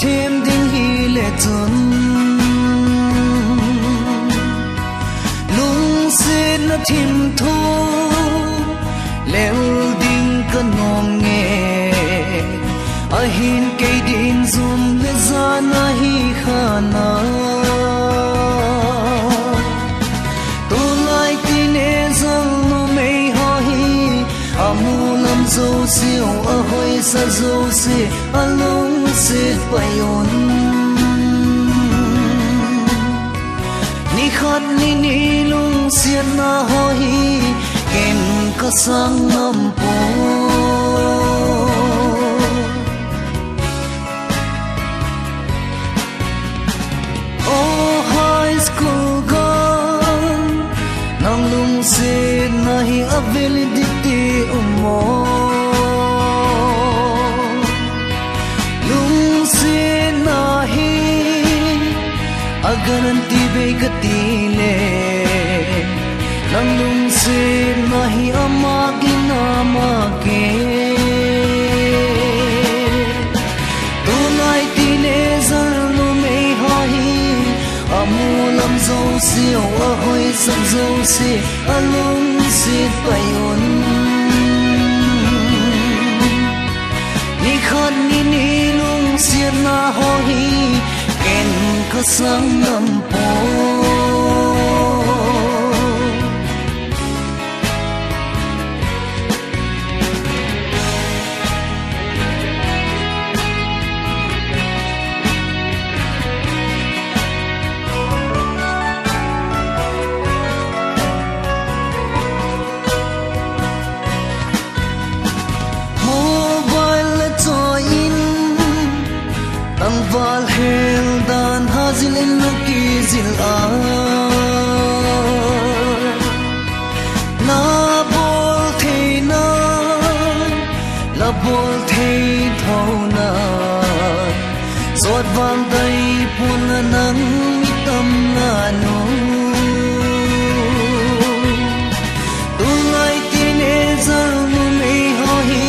thêm đinh hi lệ tuần lung xin nó thêm thu leo đinh cơn ngom nghe a hin cây đinh zoom lệ ra na hi khana dâu siêu a hoi sa dâu si a lung sit bayon ni khat ni lung sian na hoi ken ka sang nam po oh high school gone nang lung sit na hi ability umo garanti be katile nang lung se nahi amagina make tunai tine zarnu me hai amulam zo siêu a hoi sam zo se alung sit payon ni khan ni lung sian na hoi ken ka sang nam po mobile to in ang val hel dan hazil in luki zil a la bol thei thau na zot wang dai pun nang mitam na no tunai tine zar nu me hi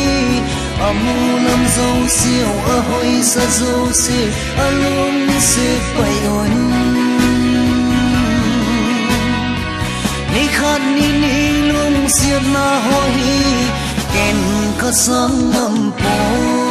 amulam zo siêu a hoi sa zo si alum se payon ni khat ni lung siat na hoi ken ka sang nam po